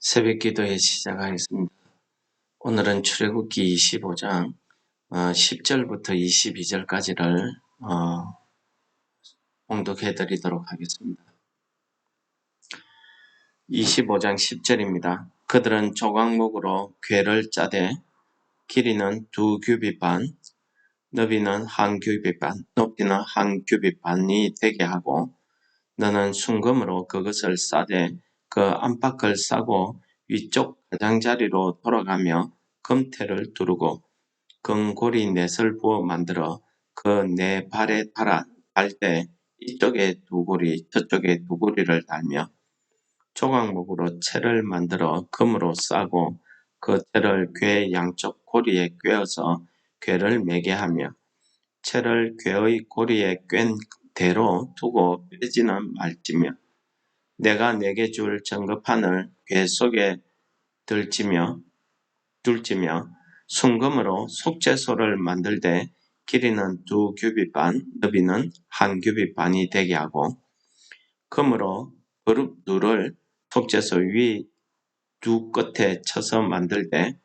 새벽 기도에 시작하겠습니다. 오늘은 출애굽기 25장 10절부터 22절까지를 봉독해 드리도록 하겠습니다. 25장 10절입니다. 그들은 조각목으로 궤를 짜되 길이는 2규빗 반, 너비는 1규빗 반, 높이는 1규빗 반이 되게 하고 너는 순금으로 그것을 싸되 그 안팎을 싸고 위쪽 가장자리로 돌아가며 금태를 두르고 금고리 넷을 부어 만들어 그 네 발에 달 때 이쪽에 두 고리 저쪽에 두 고리를 달며 조각목으로 채를 만들어 금으로 싸고 그 채를 궤 양쪽 고리에 꿰어서 궤를 매게 하며 채를 궤의 고리에 꿰n 대로 두고 빼지는 말지며 내가 내게 줄 정금판을 궤 속에 둘지며 순금으로 속죄소를 만들되 길이는 2규빗 반, 너비는 1규빗 반이 되게 하고 금으로 그룹 둘을 속죄소 위 두 끝에 쳐서 만들되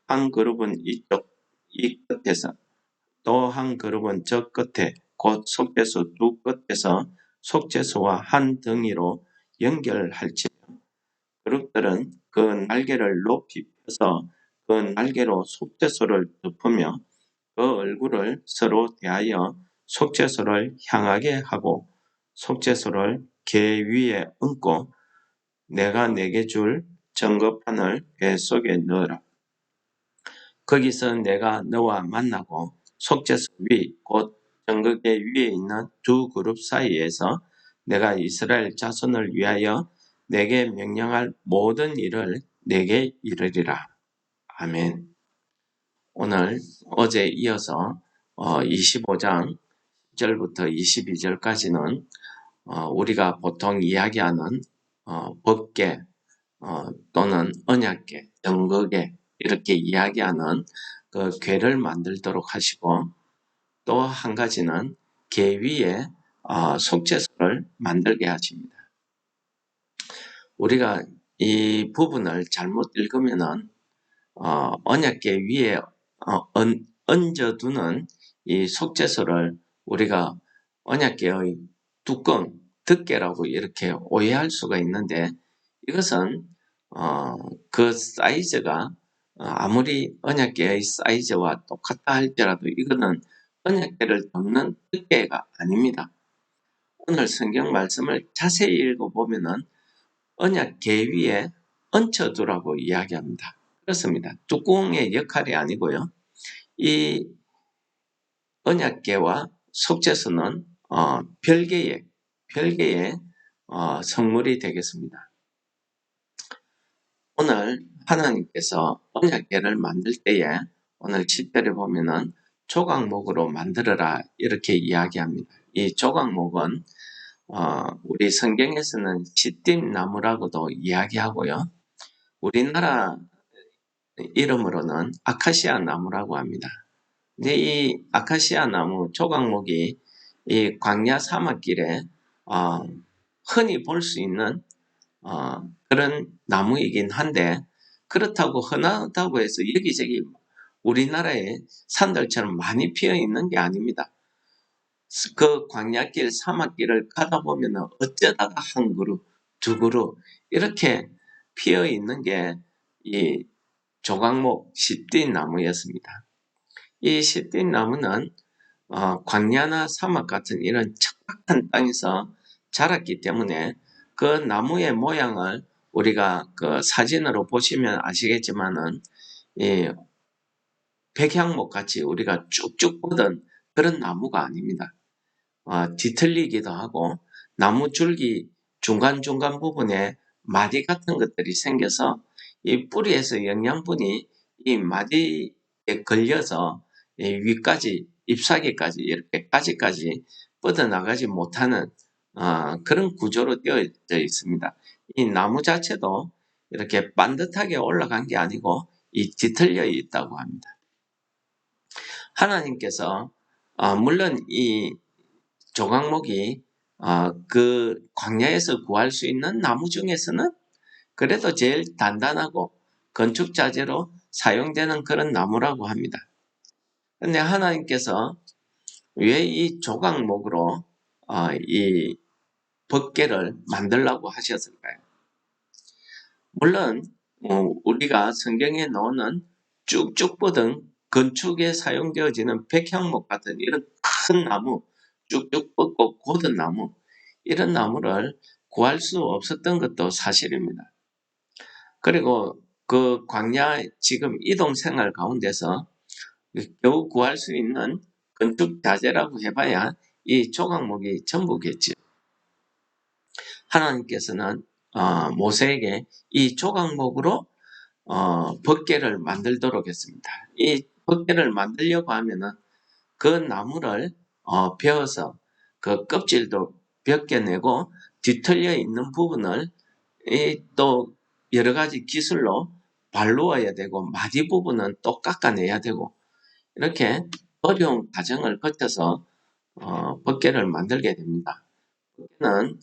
한 그룹은 이 끝에서 또 한 그룹은 저 끝에 곧 속죄소 두 끝에서 속죄소와 한 덩이로 연결할지며 그룹들은 그 날개를 높이 펴서 그 날개로 속죄소를 덮으며 그 얼굴을 서로 대하여 속죄소를 향하게 하고 속죄소를 궤 위에 얹고 내가 내게 줄 증거판을 궤 속에 넣으라. 거기서 내가 너와 만나고 속죄소 위 곧 증거궤 위에 있는 두 그룹 사이에서 내가 이스라엘 자손을 위하여 내게 명령할 모든 일을 내게 이르리라. 아멘. 오늘 어제 이어서 25장 10절부터 22절까지는 우리가 보통 이야기하는 법궤 또는 언약궤, 증거궤 이렇게 이야기하는 그 궤를 만들도록 하시고 또 한 가지는 궤 위에 속죄소를 만들게 하십니다. 우리가 이 부분을 잘못 읽으면은 언약궤 위에 얹어두는 이 속죄소를 우리가 언약궤의 뚜껑, 덮개라고 이렇게 오해할 수가 있는데 이것은 그 사이즈가 아무리 언약궤의 사이즈와 똑같다 할지라도 이거는 언약궤를 덮는 덮개가 아닙니다. 오늘 성경 말씀을 자세히 읽어보면은 언약궤 위에 얹혀두라고 이야기합니다. 그렇습니다. 뚜껑의 역할이 아니고요. 이 언약궤와 속죄소는 별개의 성물이 되겠습니다. 오늘 하나님께서 언약궤를 만들 때에 오늘 10절에 보면은 조각목으로 만들어라 이렇게 이야기합니다. 이 조각목은 우리 성경에서는 시띠 나무라고도 이야기하고요. 우리나라 이름으로는 아카시아 나무라고 합니다. 근데 이 아카시아 나무 조각목이 이 광야 사막길에 흔히 볼 수 있는 그런 나무이긴 한데 그렇다고 흔하다고 해서 여기저기 우리나라의 산들처럼 많이 피어 있는 게 아닙니다. 그 광야길 사막길을 가다 보면 어쩌다가 한 그루 두 그루 이렇게 피어 있는 게 이 조각목 시띠 나무였습니다. 이 시띠 나무는 광야나 사막 같은 이런 척박한 땅에서 자랐기 때문에 그 나무의 모양을 우리가 그 사진으로 보시면 아시겠지만은 이 백향목 같이 우리가 쭉쭉 뻗은 그런 나무가 아닙니다. 뒤틀리기도 하고 나무 줄기 중간중간 부분에 마디 같은 것들이 생겨서 이 뿌리에서 영양분이 이 마디에 걸려서 위까지 잎사귀까지 이렇게 가지까지 뻗어나가지 못하는 그런 구조로 되어져 있습니다. 이 나무 자체도 이렇게 반듯하게 올라간 게 아니고 이 뒤틀려 있다고 합니다. 하나님께서 물론 이 조각목이 그 광야에서 구할 수 있는 나무 중에서는 그래도 제일 단단하고 건축자재로 사용되는 그런 나무라고 합니다. 근데 하나님께서 왜 이 조각목으로 이 법궤를 만들라고 하셨을까요? 물론 우리가 성경에 나오는 쭉쭉 뻗은 건축에 사용되어지는 백향목 같은 이런 큰 나무, 쭉쭉 뻗고 곧은 나무, 이런 나무를 구할 수 없었던 것도 사실입니다. 그리고 그 광야 지금 이동 생활 가운데서 겨우 구할 수 있는 건축 자재라고 해봐야 이 조각목이 전부겠죠. 하나님께서는 모세에게 이 조각목으로 법궤를 만들도록 했습니다. 이 법궤를 만들려고 하면은 그 나무를 베어서 그 껍질도 벗겨내고 뒤틀려 있는 부분을 또 여러 가지 기술로 발루어야 되고 마디 부분은 또 깎아내야 되고 이렇게 어려운 과정을 거쳐서 법궤를 만들게 됩니다. 법궤는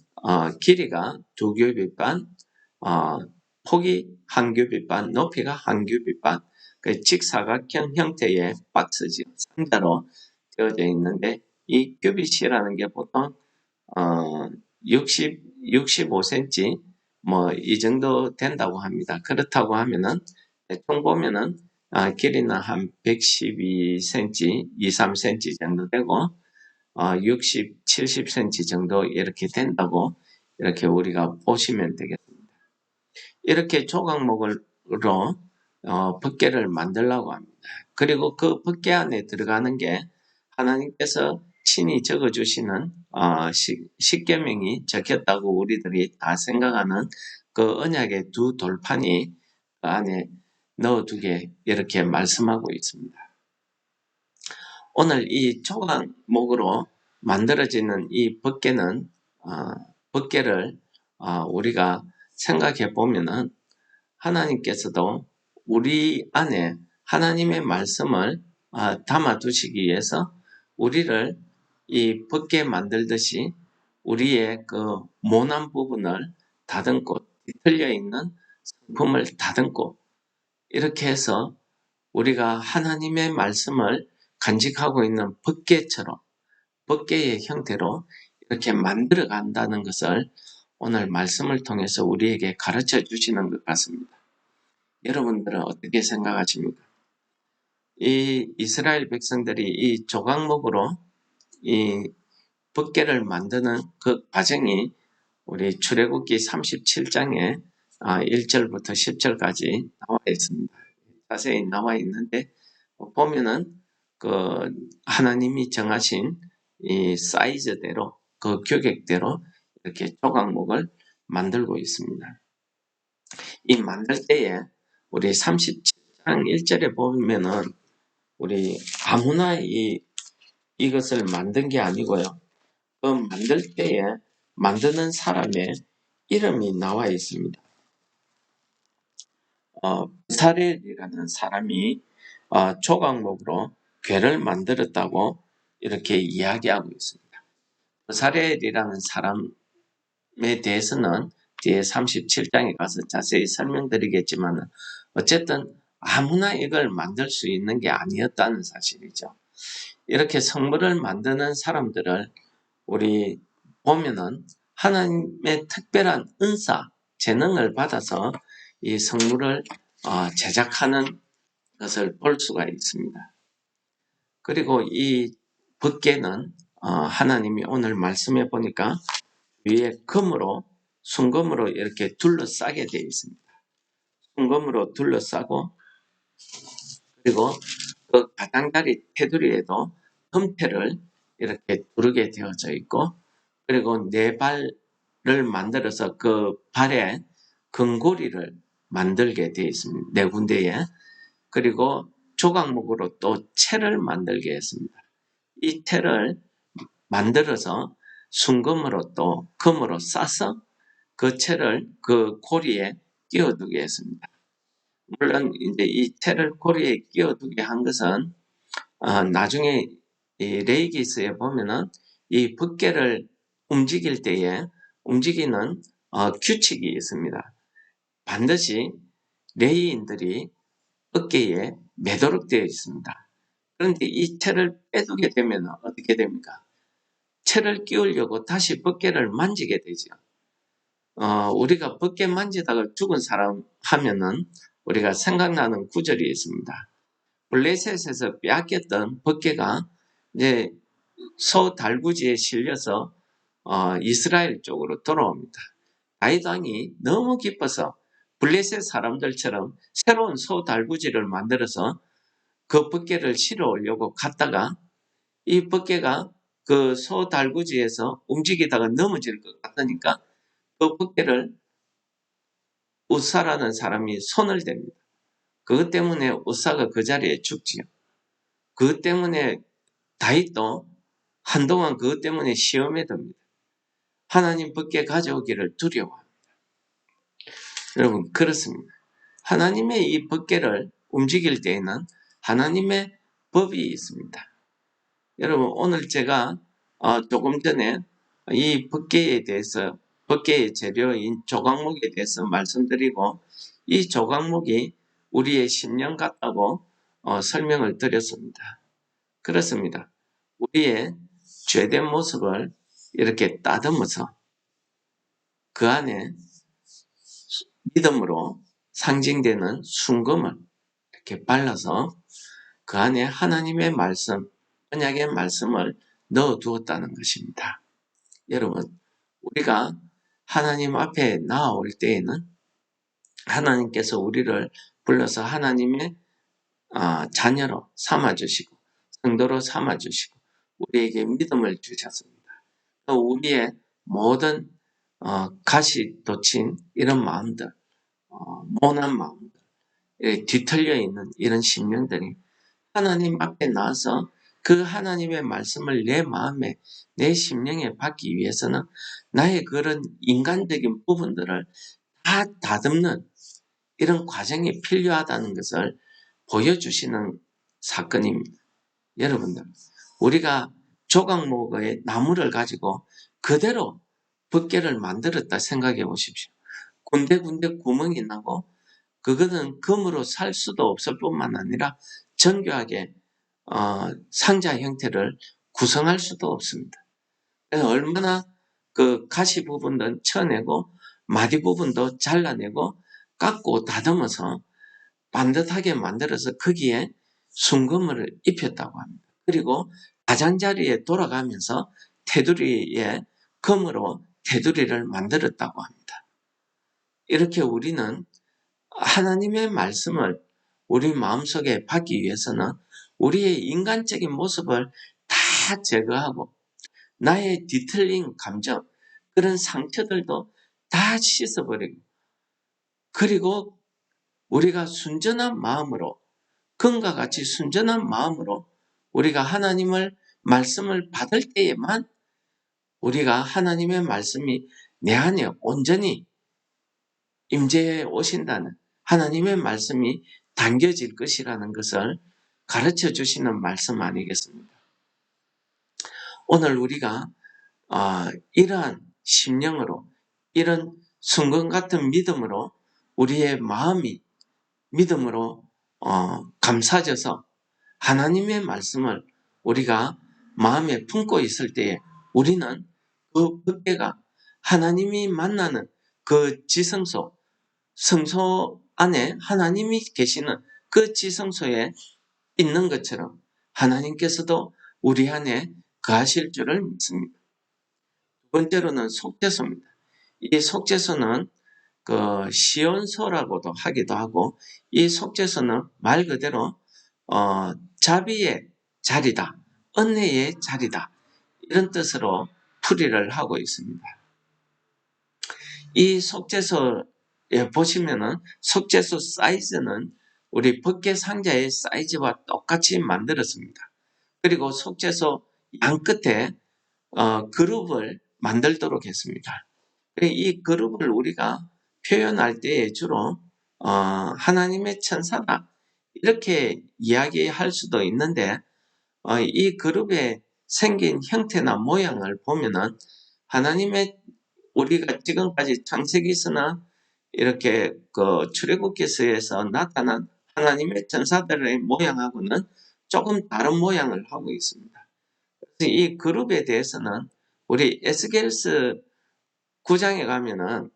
길이가 2규빗 반, 폭이 1규빗 반, 높이가 1규빗 반, 그 직사각형 형태의 박스지 상자로 되어져 있는데 이 규빗이라는 게 보통 65cm 뭐 이 정도 된다고 합니다. 그렇다고 하면은 대충 보면은 길이는 한 112cm, 2, 3cm 정도 되고 60, 70cm 정도 이렇게 된다고 이렇게 우리가 보시면 되겠습니다. 이렇게 조각목으로 법궤를 만들려고 합니다. 그리고 그 법궤 안에 들어가는 게 하나님께서 친히 적어주시는 십계명이 적혔다고 우리들이 다 생각하는 그 언약의 두 돌판이 그 안에 넣어두게 이렇게 말씀하고 있습니다. 오늘 이 조각목으로 만들어지는 이 법궤는 법궤를 우리가 생각해 보면은 하나님께서도 우리 안에 하나님의 말씀을 담아 두시기 위해서 우리를 이 법궤 만들듯이 우리의 그 모난 부분을 다듬고 뒤틀려 있는 성품을 다듬고 이렇게 해서 우리가 하나님의 말씀을 간직하고 있는 법궤처럼 법궤의 형태로 이렇게 만들어 간다는 것을 오늘 말씀을 통해서 우리에게 가르쳐 주시는 것 같습니다. 여러분들은 어떻게 생각하십니까? 이 이스라엘 백성들이 이 조각목으로 이 법궤를 만드는 그 과정이 우리 출애굽기 37장에 1절부터 10절까지 나와 있습니다. 자세히 나와 있는데 보면은 그 하나님이 정하신 이 사이즈대로 그 규격대로 이렇게 조각목을 만들고 있습니다. 이 만들 때에 우리 37장 1절에 보면은 우리 아무나 이것을 만든 게 아니고요. 그 만들 때에 만드는 사람의 이름이 나와 있습니다. 부사렐이라는 사람이 조각목으로 궤를 만들었다고 이렇게 이야기하고 있습니다. 부사렐이라는 사람에 대해서는 뒤에 37장에 가서 자세히 설명드리겠지만 어쨌든 아무나 이걸 만들 수 있는 게 아니었다는 사실이죠. 이렇게 성물을 만드는 사람들을 우리 보면은 하나님의 특별한 은사, 재능을 받아서 이 성물을 제작하는 것을 볼 수가 있습니다. 그리고 이 법궤는 하나님이 오늘 말씀해 보니까 위에 금으로 순금으로 이렇게 둘러싸게 되어 있습니다. 순금으로 둘러싸고 그리고 그 가장자리 테두리에도 금태를 이렇게 두르게 되어져 있고 그리고 네 발을 만들어서 그 발에 금고리를 만들게 되어 있습니다. 네 군데에. 그리고 조각목으로 또 채를 만들게 했습니다. 이 채를 만들어서 순금으로 또 금으로 싸서 그 채를 그 고리에 끼워두게 했습니다. 물론 이제 이 채를 고리에 끼워두게 한 것은 나중에 이 레이기스에 보면은 이 법궤를 움직일 때에 움직이는 규칙이 있습니다. 반드시 레위인들이 어깨에 매도록 되어 있습니다. 그런데 이 채를 빼두게 되면 어떻게 됩니까? 채를 끼우려고 다시 벗개를 만지게 되죠. 우리가 벗개 만지다가 죽은 사람 하면은 우리가 생각나는 구절이 있습니다. 블레셋에서 빼앗겼던 벗개가 이제 소 달구지에 실려서 이스라엘 쪽으로 돌아옵니다. 다윗 왕이 너무 기뻐서 블레셋 사람들처럼 새로운 소 달구지를 만들어서 그 벗개를 실어 오려고 갔다가 이 벗개가 그 소 달구지에서 움직이다가 넘어질 것 같으니까 그 벗개를 우사라는 사람이 손을 댑니다. 그것 때문에 우사가 그 자리에 죽지요. 그것 때문에 다윗도 한동안 그것 때문에 시험에 듭니다. 하나님 벗개 가져오기를 두려워합니다. 여러분 그렇습니다. 하나님의 이 벗개를 움직일 때에는 하나님의 법이 있습니다. 여러분 오늘 제가 조금 전에 이 벗개에 대해서 벗개의 재료인 조각목에 대해서 말씀드리고 이 조각목이 우리의 심령 같다고 설명을 드렸습니다. 그렇습니다. 우리의 죄된 모습을 이렇게 따듬어서 그 안에 믿음으로 상징되는 순금을 이렇게 발라서 그 안에 하나님의 말씀, 언약의 말씀을 넣어 두었다는 것입니다. 여러분, 우리가 하나님 앞에 나아올 때에는 하나님께서 우리를 불러서 하나님의 자녀로 삼아주시고 성도로 삼아주시고 우리에게 믿음을 주셨습니다. 또 우리의 모든 가시 돋친 이런 마음들, 모난 마음들, 뒤틀려 있는 이런 심령들이 하나님 앞에 나와서 그 하나님의 말씀을 내 마음에, 내 심령에 받기 위해서는 나의 그런 인간적인 부분들을 다 다듬는 이런 과정이 필요하다는 것을 보여주시는 사건입니다. 여러분들, 우리가 조각목의 나무를 가지고 그대로 벗개를 만들었다 생각해 보십시오. 군데군데 구멍이 나고 그거는 금으로 살 수도 없을 뿐만 아니라 정교하게 상자 형태를 구성할 수도 없습니다. 얼마나 그 가시 부분도 쳐내고 마디 부분도 잘라내고 깎고 다듬어서 반듯하게 만들어서 거기에 순금을 입혔다고 합니다. 그리고 가장자리에 돌아가면서 테두리에 금으로 테두리를 만들었다고 합니다. 이렇게 우리는 하나님의 말씀을 우리 마음속에 받기 위해서는 우리의 인간적인 모습을 다 제거하고 나의 뒤틀린 감정, 그런 상처들도 다 씻어버리고 그리고 우리가 순전한 마음으로 금과 같이 순전한 마음으로 우리가 하나님을 말씀을 받을 때에만 우리가 하나님의 말씀이 내 안에 온전히 임재해 오신다는 하나님의 말씀이 담겨질 것이라는 것을 가르쳐 주시는 말씀 아니겠습니까? 오늘 우리가 이러한 심령으로 이런 순금 같은 믿음으로 우리의 마음이 믿음으로 감싸져서 하나님의 말씀을 우리가 마음에 품고 있을 때에 우리는 그 법궤가 하나님이 만나는 그 지성소, 성소 안에 하나님이 계시는 그 지성소에 있는 것처럼 하나님께서도 우리 안에 거하실 줄을 믿습니다. 두 번째로는 속죄소입니다. 이 속죄소는 그 시온소라고도 하기도 하고 이 속죄소는 말 그대로 자비의 자리다, 은혜의 자리다 이런 뜻으로 풀이를 하고 있습니다. 이 속죄소에 보시면은 속죄소 사이즈는 우리 법궤 상자의 사이즈와 똑같이 만들었습니다. 그리고 속죄소 양 끝에 그룹을 만들도록 했습니다. 이 그룹을 우리가 표현할 때에 주로 하나님의 천사다 이렇게 이야기할 수도 있는데 이 그룹의 생긴 형태나 모양을 보면은 하나님의 우리가 지금까지 창세기서나 이렇게 그 출애굽기서에서 나타난 하나님의 천사들의 모양하고는 조금 다른 모양을 하고 있습니다. 그래서 이 그룹에 대해서는 우리 에스겔서 9장에 가면은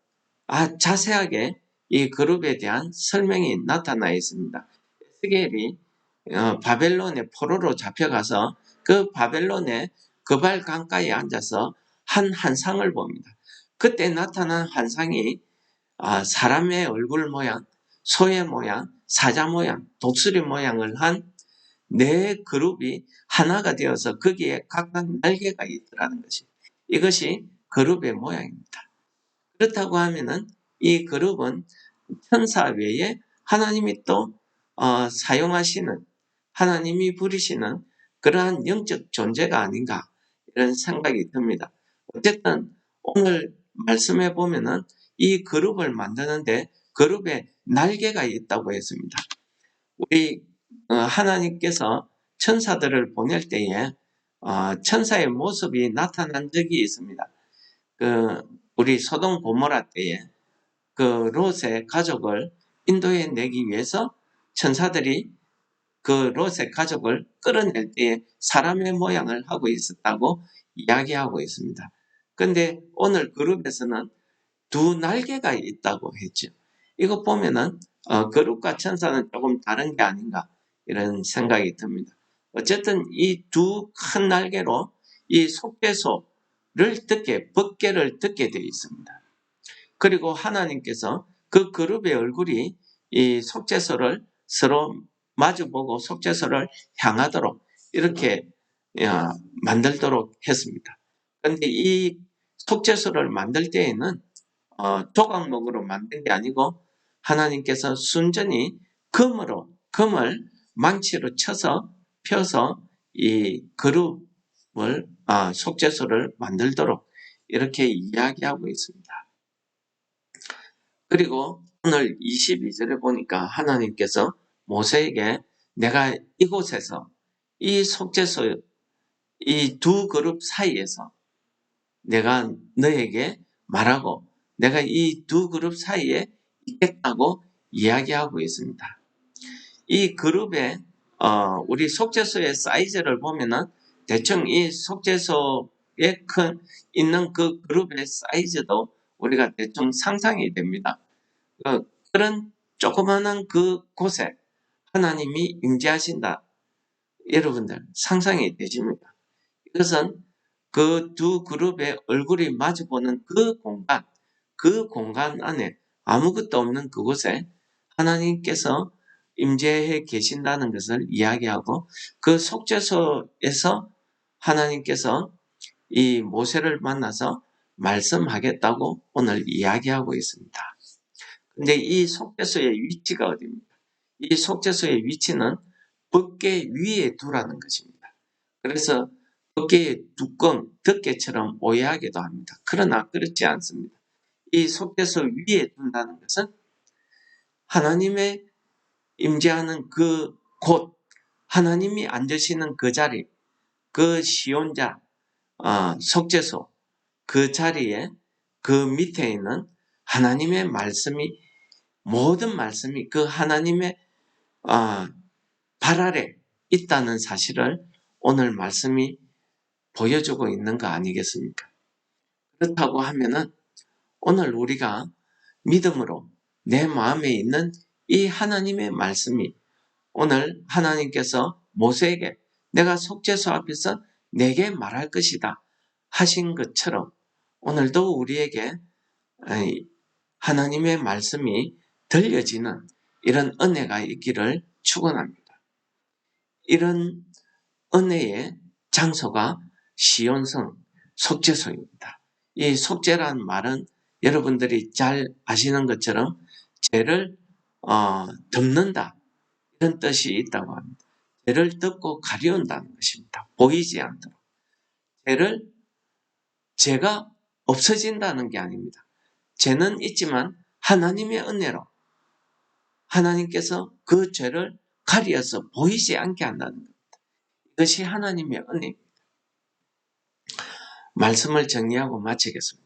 자세하게 이 그룹에 대한 설명이 나타나 있습니다. 에스겔이 바벨론의 포로로 잡혀가서 그 바벨론의 그발 강가에 앉아서 한 환상을 봅니다. 그때 나타난 환상이 사람의 얼굴 모양, 소의 모양, 사자 모양, 독수리 모양을 한 네 그룹이 하나가 되어서 거기에 각각 날개가 있더라는 것이, 이것이 그룹의 모양입니다. 그렇다고 하면은 이 그룹은 천사 외에 하나님이 또 사용하시는, 하나님이 부리시는 그러한 영적 존재가 아닌가, 이런 생각이 듭니다. 어쨌든 오늘 말씀해 보면은 이 그룹을 만드는데 그룹에 날개가 있다고 했습니다. 우리 하나님께서 천사들을 보낼 때에 천사의 모습이 나타난 적이 있습니다. 우리 소돔 고모라 때에 그 롯의 가족을 인도해 내기 위해서 천사들이 그 롯의 가족을 끌어낼 때에 사람의 모양을 하고 있었다고 이야기하고 있습니다. 그런데 오늘 그룹에서는 두 날개가 있다고 했죠. 이거 보면은 그룹과 천사는 조금 다른 게 아닌가, 이런 생각이 듭니다. 어쨌든 이 두 큰 날개로 이 속죄소를 법궤를 덮게 되어 있습니다. 그리고 하나님께서 그 그룹의 얼굴이 이 속죄소를 서로 마주보고 속죄소를 향하도록 이렇게 만들도록 했습니다. 그런데 이 속죄소를 만들 때에는 조각목으로 만든 게 아니고 하나님께서 순전히 금을 망치로 쳐서 펴서 이 그룹을 속죄소를 만들도록 이렇게 이야기하고 있습니다. 그리고 오늘 22절에 보니까 하나님께서 모세에게 내가 이곳에서 이 속죄소, 이 두 그룹 사이에서 내가 너에게 말하고 내가 이 두 그룹 사이에 있겠다고 이야기하고 있습니다. 이 그룹의 우리 속죄소의 사이즈를 보면은 대충 이 속죄소에 있는 그 그룹의 사이즈도 우리가 대충 상상이 됩니다. 그런 조그마한 그 곳에 하나님이 임재하신다. 여러분들 상상이 되십니까? 이것은 그 두 그룹의 얼굴이 마주보는 그 공간 안에 아무것도 없는 그곳에 하나님께서 임재해 계신다는 것을 이야기하고, 그 속죄소에서 하나님께서 이 모세를 만나서 말씀하겠다고 오늘 이야기하고 있습니다. 근데 이 속죄소의 위치가 어디입니까? 이 속죄소의 위치는 법궤 위에 두라는 것입니다. 그래서 법궤의 두꺼운 덮개처럼 오해하기도 합니다. 그러나 그렇지 않습니다. 이 속죄소 위에 둔다는 것은 하나님의 임재하는 그 곳, 하나님이 앉으시는 그 자리, 그 시온자, 속죄소, 그 자리에 그 밑에 있는 하나님의 말씀이, 모든 말씀이 그 하나님의 발 아래 있다는 사실을 오늘 말씀이 보여주고 있는 거 아니겠습니까? 그렇다고 하면은 오늘 우리가 믿음으로 내 마음에 있는 이 하나님의 말씀이, 오늘 하나님께서 모세에게 내가 속죄소 앞에서 내게 말할 것이다 하신 것처럼 오늘도 우리에게 하나님의 말씀이 들려지는 이런 은혜가 있기를 축원합니다. 이런 은혜의 장소가 시온성 속죄소입니다. 이 속죄란 말은 여러분들이 잘 아시는 것처럼 죄를 덮는다, 이런 뜻이 있다고 합니다. 죄를 덮고 가리운다는 것입니다. 보이지 않도록. 죄가 없어진다는 게 아닙니다. 죄는 있지만 하나님의 은혜로 하나님께서 그 죄를 가리어서 보이지 않게 한다는 겁니다. 이것이 하나님의 은혜입니다. 말씀을 정리하고 마치겠습니다.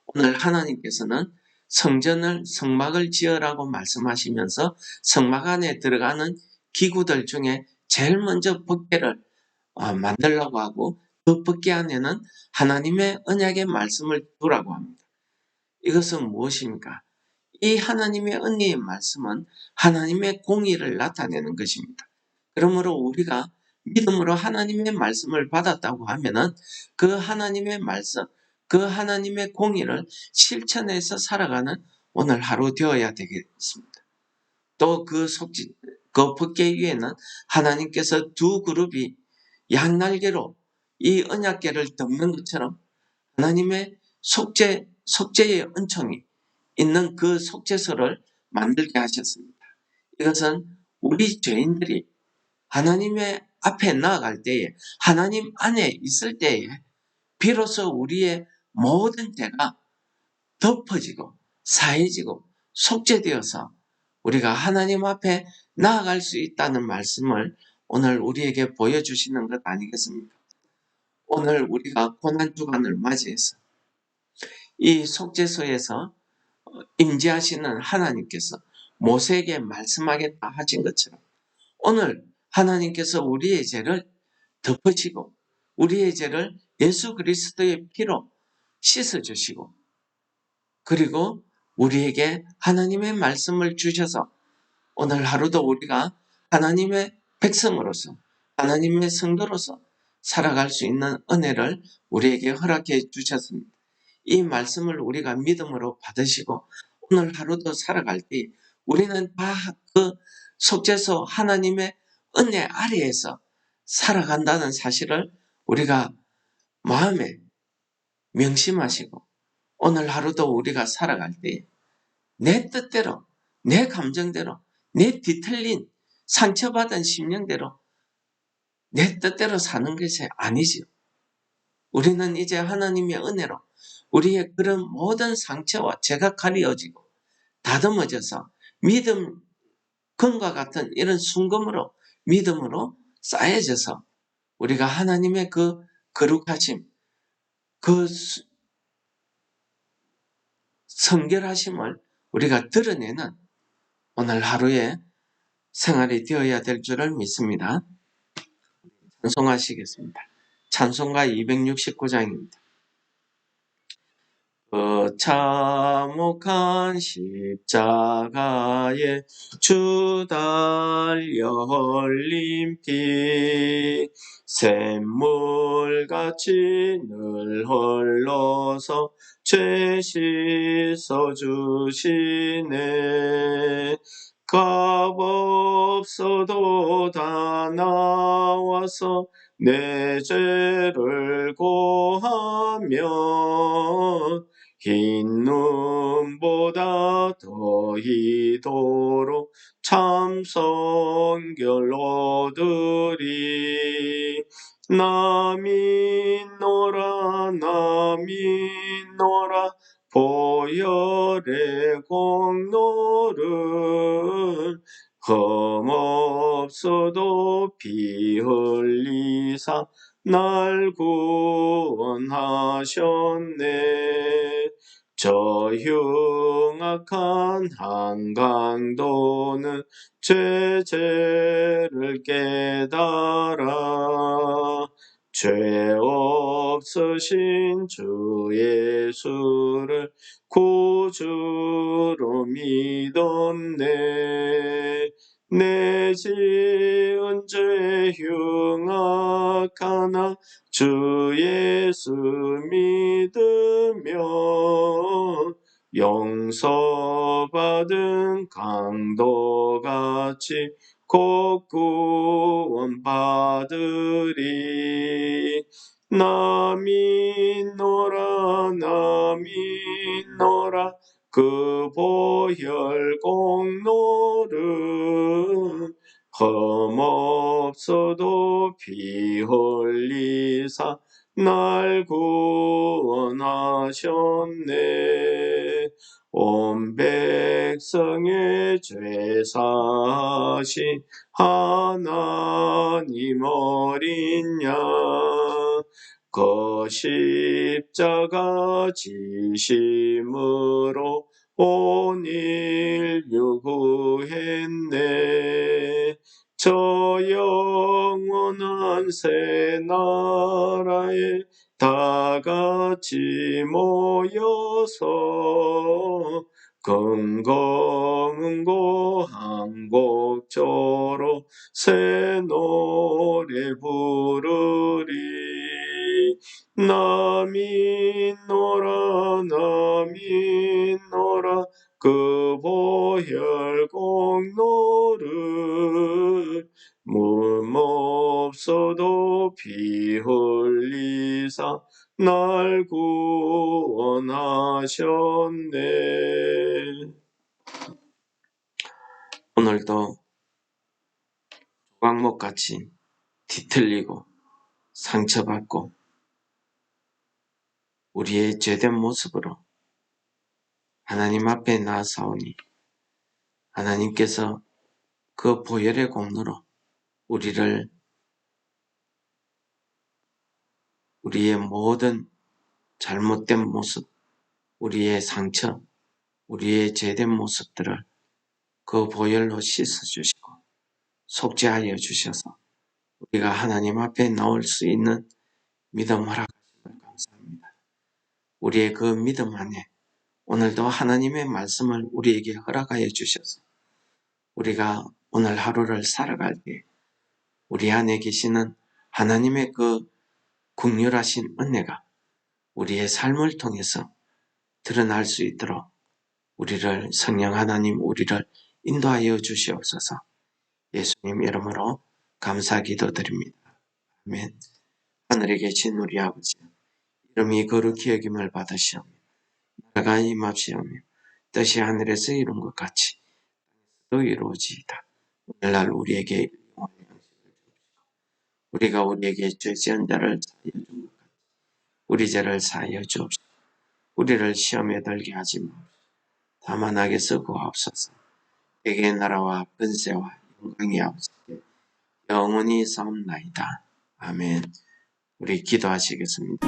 오늘 하나님께서는 성막을 지으라고 말씀하시면서 성막 안에 들어가는 기구들 중에 제일 먼저 법궤를 만들라고 하고, 그 법궤 안에는 하나님의 언약의 말씀을 두라고 합니다. 이것은 무엇입니까? 이 하나님의 언약의 말씀은 하나님의 공의를 나타내는 것입니다. 그러므로 우리가 믿음으로 하나님의 말씀을 받았다고 하면은 그 하나님의 말씀, 그 하나님의 공의를 실천해서 살아가는 오늘 하루 되어야 되겠습니다. 또 그 법궤 위에는 하나님께서 두 그룹이 양날개로 이 언약궤를 덮는 것처럼 하나님의 속죄의 은총이 있는 그 속죄소를 만들게 하셨습니다. 이것은 우리 죄인들이 하나님의 앞에 나아갈 때에, 하나님 안에 있을 때에 비로소 우리의 모든 죄가 덮어지고 사해지고 속죄되어서 우리가 하나님 앞에 나아갈 수 있다는 말씀을 오늘 우리에게 보여주시는 것 아니겠습니까? 오늘 우리가 고난주간을 맞이해서 이 속죄소에서 임재하시는 하나님께서 모세에게 말씀하겠다 하신 것처럼 오늘 하나님께서 우리의 죄를 덮으시고 우리의 죄를 예수 그리스도의 피로 씻어주시고, 그리고 우리에게 하나님의 말씀을 주셔서 오늘 하루도 우리가 하나님의 백성으로서, 하나님의 성도로서 살아갈 수 있는 은혜를 우리에게 허락해 주셨습니다. 이 말씀을 우리가 믿음으로 받으시고 오늘 하루도 살아갈 때 우리는 다 그 속죄소 하나님의 은혜 아래에서 살아간다는 사실을 우리가 마음에 명심하시고 오늘 하루도 우리가 살아갈 때 내 뜻대로, 내 감정대로, 내 뒤틀린 상처받은 심령대로 내 뜻대로 사는 것이 아니지요. 우리는 이제 하나님의 은혜로 우리의 그런 모든 상처와 죄가 가려지고 다듬어져서 믿음, 금과 같은 이런 순금으로, 믿음으로 쌓여져서 우리가 하나님의 그 거룩하심, 그 성결하심을 우리가 드러내는 오늘 하루의 생활이 되어야 될 줄을 믿습니다. 찬송하시겠습니다. 찬송가 269장입니다. 참혹한 십자가에 주 달려 흘린 피 샘물같이 늘 흘러서 죄 씻어 주시네. 값없어도 다 나와서 내 죄를 고하면 흰 눈보다 더 이도록 참 성결 얻으리. 나 믿노라 나 믿노라 보혈의 공로를 흠없어도 피 흘리사 날 구원하셨네. 저 흉악한 한강도는 죄를 깨달아 죄 없으신 주 예수를 구주로 믿었네. 내 지은 죄 흉악하나 주 예수 믿으며 용서받은 강도같이 곧 구원받으리. 나 믿노라 나 믿노라 그 보혈 공로를 흠없어도 피 흘리사 날 구원하셨네. 온 백성의 죄 사신 하나님 어린 양 그 십자가 지심으로 온일 요구했네. 저 영원한 새 나라에 다 같이 모여서 건강은고 한곡조로 새 노래 부르리. 남이 노라 남이 노라 그 보혈 공로를 물없어도 피 흘리사 날 구원하셨네. 오늘도 조각목같이 뒤틀리고 상처받고 우리의 죄된 모습으로 하나님 앞에 나아사오니 하나님께서 그 보혈의 공로로 우리의 모든 잘못된 모습, 우리의 상처, 우리의 죄된 모습들을 그 보혈로 씻어주시고 속죄하여 주셔서 우리가 하나님 앞에 나올 수 있는 믿음 허락하신 걸 감사합니다. 우리의 그 믿음 안에 오늘도 하나님의 말씀을 우리에게 허락하여 주셔서 우리가 오늘 하루를 살아갈 때 우리 안에 계시는 하나님의 그 긍휼하신 은혜가 우리의 삶을 통해서 드러날 수 있도록 성령 하나님 우리를 인도하여 주시옵소서. 예수님 이름으로 감사 기도드립니다. 아멘. 하늘에 계신 우리 아버지, 이름이 거룩히 여김을 받으시오며 나라가 임합시오며 뜻이 하늘에서 이룬 것 같이 또 이루어지이다. 오늘날 우리에게 영원한 양식을 주옵시고 우리가 우리에게 죄지은 자를 사하여 준 것 같이 우리 죄를 사하여 주옵시고 우리를 시험에 들게 하지 마옵시고 다만 악에서 구하옵소서. 대개의 나라와 권세와 영광이 아버지께 영원히 사옵나이다. 아멘. 우리 기도하시겠습니다.